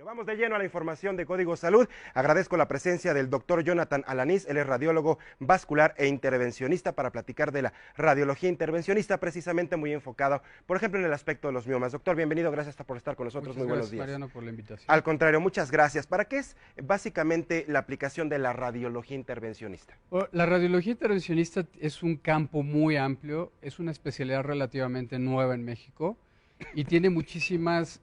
Vamos de lleno a la información de Código Salud. Agradezco la presencia del doctor Jonathan Alanís, él es radiólogo vascular e intervencionista, para platicar de la radiología intervencionista, precisamente muy enfocado, por ejemplo, en el aspecto de los miomas. Doctor, bienvenido, gracias por estar con nosotros, muy buenos días. Mariano, por la invitación. Al contrario, muchas gracias. ¿Para qué es básicamente la aplicación de la radiología intervencionista? La radiología intervencionista es un campo muy amplio, es una especialidad relativamente nueva en México y tiene muchísimos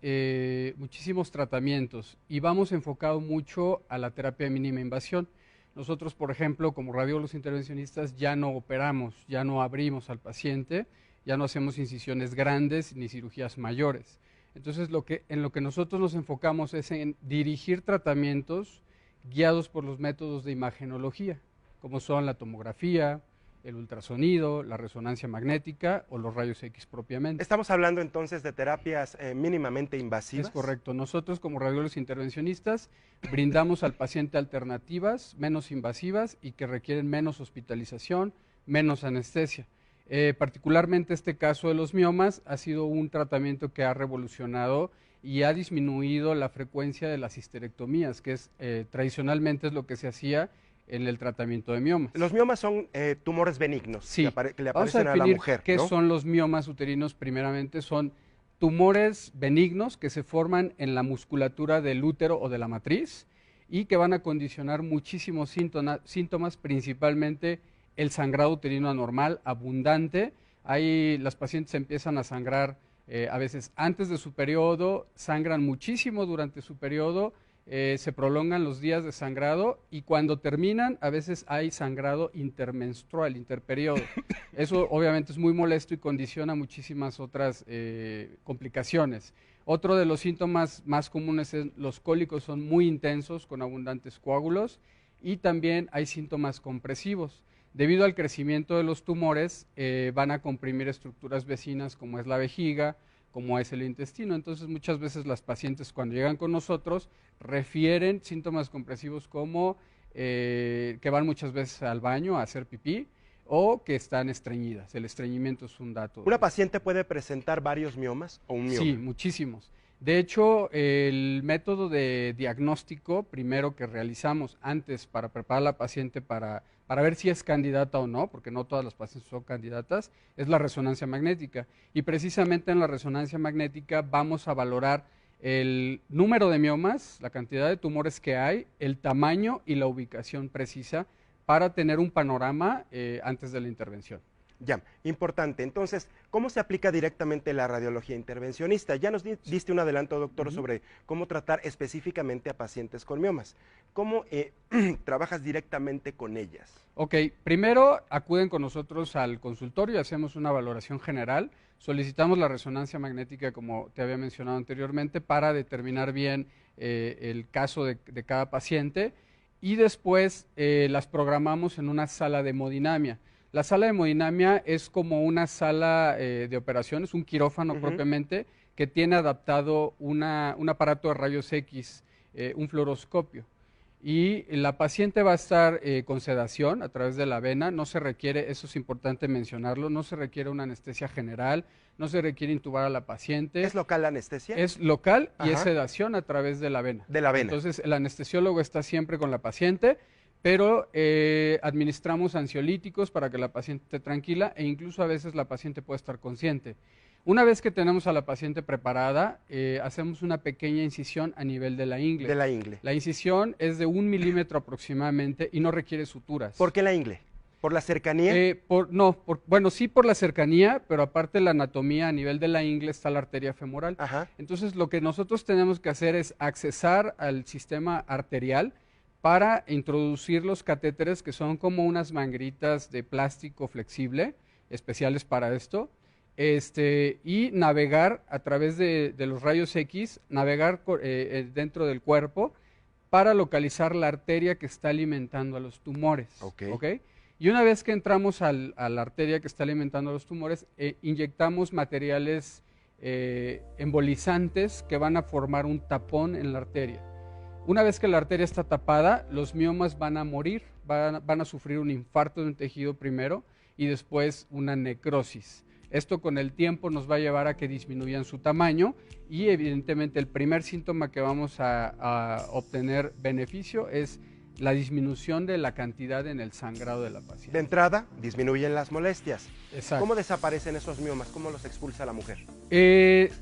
tratamientos, y vamos enfocado mucho a la terapia de mínima invasión. Nosotros, por ejemplo, como radiólogos intervencionistas, ya no operamos, ya no abrimos al paciente, ya no hacemos incisiones grandes ni cirugías mayores. Entonces, en lo que nosotros nos enfocamos es en dirigir tratamientos guiados por los métodos de imagenología, como son la tomografía, el ultrasonido, la resonancia magnética o los rayos X propiamente. Estamos hablando entonces de terapias mínimamente invasivas. Es correcto. Nosotros, como radiólogos intervencionistas, brindamos al paciente alternativas menos invasivas y que requieren menos hospitalización, menos anestesia. Particularmente este caso de los miomas ha sido un tratamiento que ha revolucionado y ha disminuido la frecuencia de las histerectomías, que tradicionalmente es lo que se hacía en el tratamiento de miomas. Los miomas son tumores benignos, sí, que le aparecen a la mujer, ¿qué ¿no? son los miomas uterinos? Primeramente son tumores benignos que se forman en la musculatura del útero o de la matriz y que van a condicionar muchísimos síntomas, principalmente el sangrado uterino anormal, abundante. Ahí las pacientes empiezan a sangrar a veces antes de su periodo, sangran muchísimo durante su periodo, se prolongan los días de sangrado y cuando terminan a veces hay sangrado intermenstrual, interperiodo. Eso obviamente es muy molesto y condiciona muchísimas otras complicaciones. Otro de los síntomas más comunes es los cólicos son muy intensos con abundantes coágulos y también hay síntomas compresivos. Debido al crecimiento de los tumores van a comprimir estructuras vecinas como es la vejiga, como es el intestino. Entonces muchas veces las pacientes cuando llegan con nosotros refieren síntomas compresivos como que van muchas veces al baño a hacer pipí o que están estreñidas. El estreñimiento es un dato. ¿Una paciente puede presentar varios miomas o un mioma? Sí, muchísimos. De hecho, el método de diagnóstico primero que realizamos antes para preparar a la paciente para ver si es candidata o no, porque no todas las pacientes son candidatas, es la resonancia magnética. Y precisamente en la resonancia magnética vamos a valorar el número de miomas, la cantidad de tumores que hay, el tamaño y la ubicación precisa para tener un panorama antes de la intervención. Ya, importante. Entonces, ¿cómo se aplica directamente la radiología intervencionista? Ya nos diste un adelanto, doctor, sobre cómo tratar específicamente a pacientes con miomas. ¿Cómo trabajas directamente con ellas? Ok, primero acuden con nosotros al consultorio y hacemos una valoración general. Solicitamos la resonancia magnética, como te había mencionado anteriormente, para determinar bien el caso de cada paciente y después las programamos en una sala de hemodinamia. La sala de hemodinamia es como una sala de operaciones, un quirófano propiamente, que tiene adaptado un aparato de rayos X, un fluoroscopio. Y la paciente va a estar con sedación a través de la vena, no se requiere, eso es importante mencionarlo, no se requiere una anestesia general, no se requiere intubar a la paciente. ¿Es local la anestesia? Es local y es sedación a través de la vena. De la vena. Entonces el anestesiólogo está siempre con la paciente, pero administramos ansiolíticos para que la paciente esté tranquila e incluso a veces la paciente puede estar consciente. Una vez que tenemos a la paciente preparada, hacemos una pequeña incisión a nivel de la ingle. De la ingle. La incisión es de 1 milímetro aproximadamente y no requiere suturas. ¿Por qué la ingle? ¿Por la cercanía? Bueno, sí por la cercanía, pero aparte la anatomía a nivel de la ingle está la arteria femoral. Ajá. Entonces lo que nosotros tenemos que hacer es accesar al sistema arterial para introducir los catéteres, que son como unas mangueritas de plástico flexible, especiales para esto, y navegar a través de los rayos X, navegar dentro del cuerpo para localizar la arteria que está alimentando a los tumores. ¿Okay? Y una vez que entramos a la arteria que está alimentando a los tumores, inyectamos materiales embolizantes que van a formar un tapón en la arteria. Una vez que la arteria está tapada, los miomas van a morir, van a sufrir un infarto de un tejido primero y después una necrosis. Esto con el tiempo nos va a llevar a que disminuyan su tamaño y evidentemente el primer síntoma que vamos a obtener beneficio es la disminución de la cantidad en el sangrado de la paciente. De entrada, disminuyen las molestias. Exacto. ¿Cómo desaparecen esos miomas? ¿Cómo los expulsa la mujer?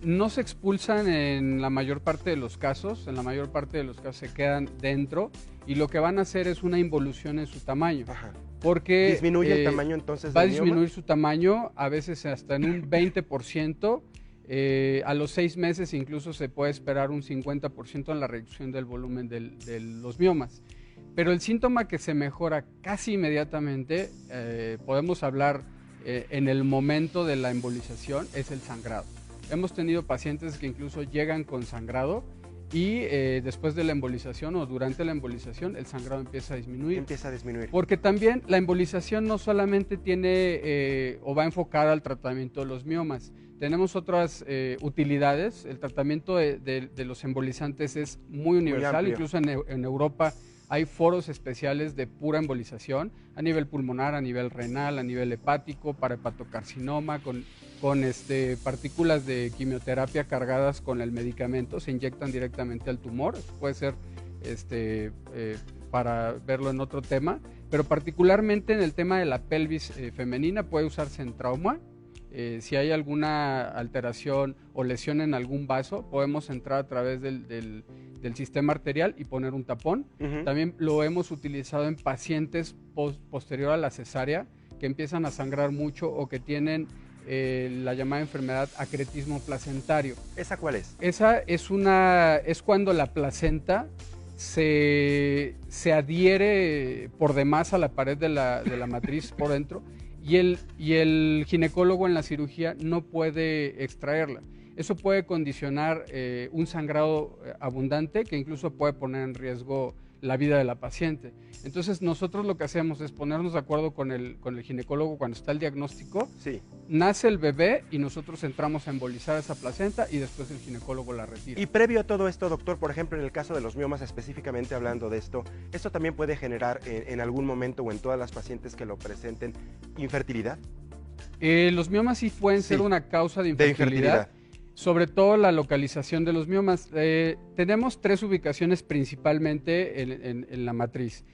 No se expulsan en la mayor parte de los casos. En la mayor parte de los casos se quedan dentro y lo que van a hacer es una involución en su tamaño. Ajá. Porque ¿Disminuye el tamaño entonces va a del mioma? disminuir su tamaño, a veces hasta en un 20%. A los 6 meses incluso se puede esperar un 50% en la reducción del volumen de los miomas. Pero el síntoma que se mejora casi inmediatamente, podemos hablar en el momento de la embolización, es el sangrado. Hemos tenido pacientes que incluso llegan con sangrado y después de la embolización o durante la embolización el sangrado empieza a disminuir. Empieza a disminuir. Porque también la embolización no solamente tiene o va enfocada al tratamiento de los miomas. Tenemos otras utilidades. El tratamiento de los embolizantes es muy universal, incluso en Europa hay foros especiales de pura embolización a nivel pulmonar, a nivel renal, a nivel hepático, para hepatocarcinoma, con partículas de quimioterapia cargadas con el medicamento, se inyectan directamente al tumor. Puede ser para verlo en otro tema, pero particularmente en el tema de la pelvis femenina puede usarse en trauma. Si hay alguna alteración o lesión en algún vaso, podemos entrar a través del sistema arterial y poner un tapón. También lo hemos utilizado en pacientes posterior a la cesárea que empiezan a sangrar mucho o que tienen la llamada enfermedad acretismo placentario. ¿Esa cuál es? Esa es cuando la placenta se adhiere por demás a la pared de la matriz por dentro y el ginecólogo en la cirugía no puede extraerla. Eso puede condicionar un sangrado abundante que incluso puede poner en riesgo la vida de la paciente. Entonces nosotros lo que hacemos es ponernos de acuerdo con el ginecólogo cuando está el diagnóstico. Sí. Nace el bebé y nosotros entramos a embolizar esa placenta y después el ginecólogo la retira. Y previo a todo esto, doctor, por ejemplo, en el caso de los miomas, específicamente hablando de esto también puede generar en algún momento o en todas las pacientes que lo presenten infertilidad. Los miomas sí pueden ser una causa de infertilidad. Sobre todo la localización de los miomas. Tenemos 3 ubicaciones principalmente en la matriz.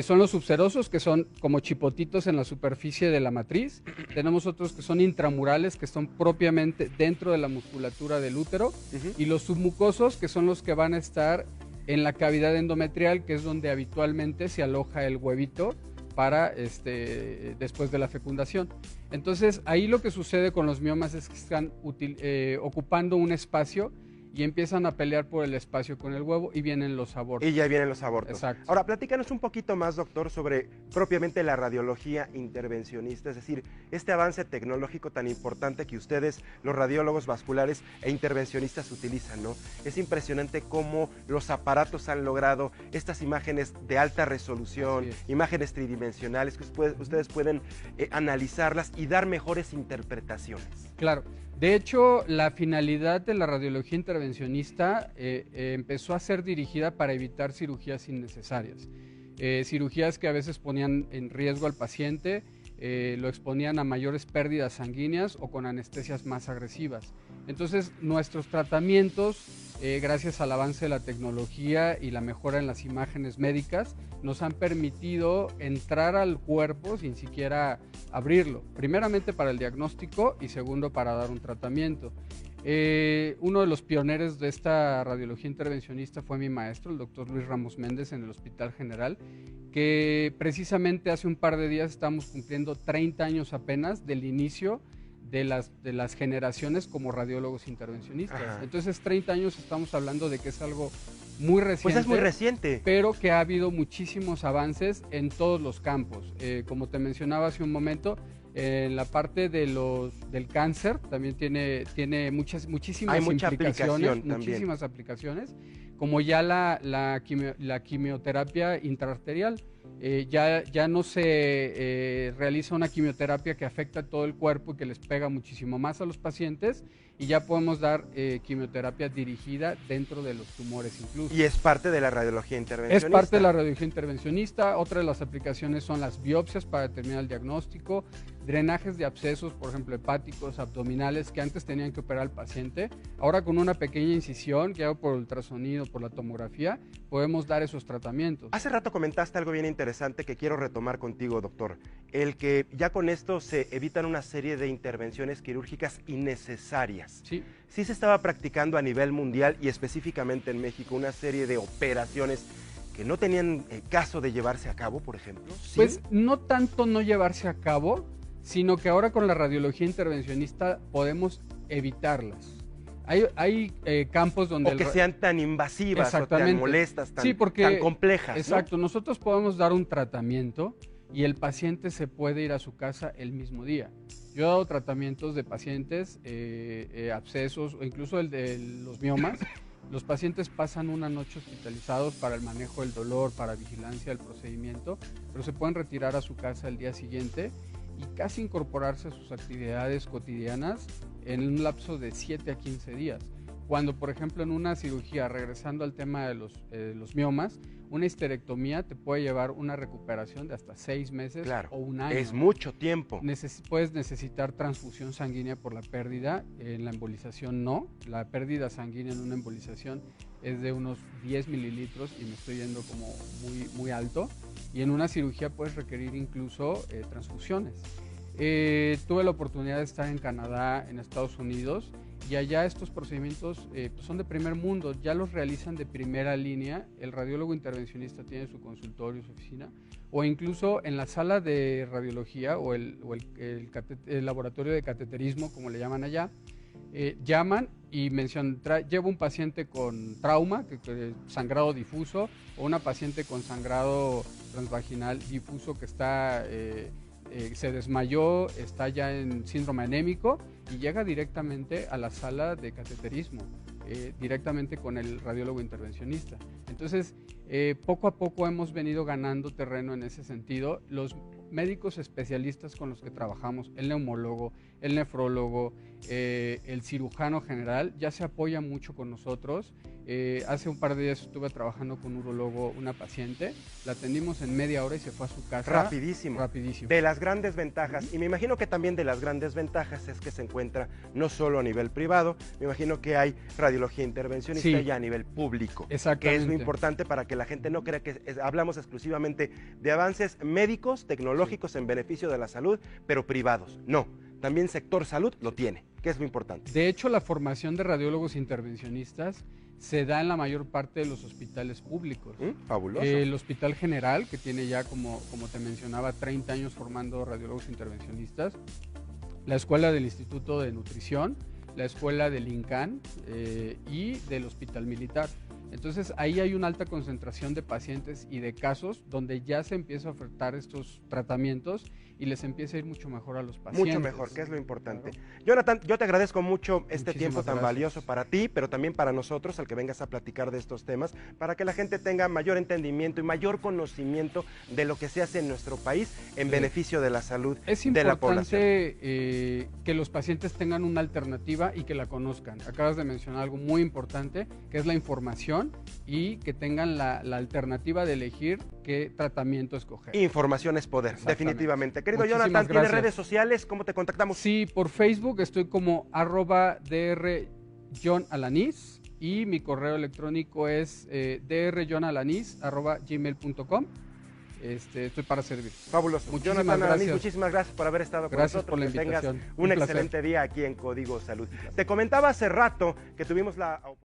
Son los subserosos, que son como chipotitos en la superficie de la matriz. Tenemos otros que son intramurales, que son propiamente dentro de la musculatura del útero. Y los submucosos, que son los que van a estar en la cavidad endometrial, que es donde habitualmente se aloja el huevito para después de la fecundación. Entonces ahí lo que sucede con los miomas es que están ocupando un espacio y empiezan a pelear por el espacio con el huevo y vienen los abortos. Y ya vienen los abortos. Exacto. Ahora, platícanos un poquito más, doctor, sobre propiamente la radiología intervencionista, es decir, este avance tecnológico tan importante que ustedes, los radiólogos vasculares e intervencionistas, utilizan, ¿no? Es impresionante cómo los aparatos han logrado estas imágenes de alta resolución, imágenes tridimensionales, que ustedes pueden analizarlas y dar mejores interpretaciones. Claro. De hecho, la finalidad de la radiología intervencionista empezó a ser dirigida para evitar cirugías innecesarias. Cirugías que a veces ponían en riesgo al paciente, lo exponían a mayores pérdidas sanguíneas o con anestesias más agresivas. Entonces, nuestros tratamientos, gracias al avance de la tecnología y la mejora en las imágenes médicas, nos han permitido entrar al cuerpo sin siquiera abrirlo. Primeramente para el diagnóstico y segundo para dar un tratamiento. Uno de los pioneros de esta radiología intervencionista fue mi maestro, el doctor Luis Ramos Méndez, en el Hospital General, que precisamente hace un par de días estamos cumpliendo 30 años apenas del inicio de las generaciones como radiólogos intervencionistas. Ajá. Entonces 30 años estamos hablando de que es algo muy reciente. Pues es muy reciente. Pero que ha habido muchísimos avances en todos los campos. Como te mencionaba hace un momento, en la parte del cáncer también tiene muchísimas aplicaciones, como ya la quimioterapia intraarterial. ya no se realiza una quimioterapia que afecta a todo el cuerpo y que les pega muchísimo más a los pacientes, y ya podemos dar quimioterapia dirigida dentro de los tumores incluso. Y es parte de la radiología intervencionista. Es parte de la radiología intervencionista. Otra de las aplicaciones son las biopsias para determinar el diagnóstico, drenajes de abscesos, por ejemplo, hepáticos, abdominales, que antes tenían que operar al paciente. Ahora con una pequeña incisión, que hago por ultrasonido, por la tomografía, podemos dar esos tratamientos. Hace rato comentaste algo bien interesante que quiero retomar contigo, doctor. El que ya con esto se evitan una serie de intervenciones quirúrgicas innecesarias. Sí. Sí se estaba practicando a nivel mundial y específicamente en México una serie de operaciones que no tenían caso de llevarse a cabo, por ejemplo. ¿Sí? Pues no tanto no llevarse a cabo, sino que ahora con la radiología intervencionista podemos evitarlas. Hay campos donde... O que sean tan invasivas o tan molestas, tan, sí, porque, tan complejas. Exacto, ¿no? Nosotros podemos dar un tratamiento y el paciente se puede ir a su casa el mismo día. Yo he dado tratamientos de pacientes, abscesos o incluso el de los miomas. Los pacientes pasan una noche hospitalizados para el manejo del dolor, para vigilancia del procedimiento, pero se pueden retirar a su casa el día siguiente y casi incorporarse a sus actividades cotidianas en un lapso de 7 a 15 días. Cuando, por ejemplo, en una cirugía, regresando al tema de los miomas, una histerectomía te puede llevar una recuperación de hasta 6 meses o un año. Es mucho tiempo. Puedes necesitar transfusión sanguínea por la pérdida, en la embolización no. La pérdida sanguínea en una embolización es de unos 10 mililitros y me estoy yendo como muy alto. Y en una cirugía puedes requerir incluso transfusiones. Tuve la oportunidad de estar en Canadá, en Estados Unidos, y allá estos procedimientos pues son de primer mundo, ya los realizan de primera línea. El radiólogo intervencionista tiene su consultorio, su oficina, o incluso en la sala de radiología o el laboratorio de cateterismo, como le llaman allá, llaman y mencionan, llevo un paciente con trauma, sangrado difuso, o una paciente con sangrado transvaginal difuso que está... se desmayó, está ya en síndrome anémico y llega directamente a la sala de cateterismo, directamente con el radiólogo intervencionista. Entonces, poco a poco hemos venido ganando terreno en ese sentido. Los médicos especialistas con los que trabajamos, el neumólogo, el nefrólogo, el cirujano general, ya se apoya mucho con nosotros. Hace un par de días estuve trabajando con un urólogo, una paciente, la atendimos en media hora y se fue a su casa. Rapidísimo. Rapidísimo. De las grandes ventajas, y me imagino que también de las grandes ventajas es que se encuentra no solo a nivel privado, me imagino que hay radiología intervencionista ya a nivel público. Exactamente. Que es lo importante para que la gente no crea que hablamos exclusivamente de avances médicos, tecnológicos en beneficio de la salud, pero privados. No, también sector salud lo tiene, que es lo importante. De hecho, la formación de radiólogos intervencionistas se da en la mayor parte de los hospitales públicos. Fabuloso. El Hospital General, que tiene ya, como te mencionaba, 30 años formando radiólogos intervencionistas, la Escuela del Instituto de Nutrición, la Escuela del INCAN y del Hospital Militar. Entonces ahí hay una alta concentración de pacientes y de casos donde ya se empieza a ofertar estos tratamientos y les empieza a ir mucho mejor a los pacientes. Mucho mejor, que es lo importante. Claro. Jonathan, yo te agradezco mucho este tiempo tan valioso para ti, pero también para nosotros, al que vengas a platicar de estos temas, para que la gente tenga mayor entendimiento y mayor conocimiento de lo que se hace en nuestro país en beneficio de la salud de la población. Es importante que los pacientes tengan una alternativa y que la conozcan. Acabas de mencionar algo muy importante, que es la información, y que tengan la alternativa de elegir qué tratamiento escoger. Información es poder, definitivamente. Querido Jonathan, ¿tienes redes sociales? ¿Cómo te contactamos? Sí, por Facebook estoy como @drjohnalanis y mi correo electrónico es drjohnalanis@gmail.com. Estoy para servir. Fabuloso. Jonathan Alanis, muchísimas gracias por haber estado con nosotros. Por la invitación. Que tengas un excelente día aquí en Código Salud. Te comentaba hace rato que tuvimos la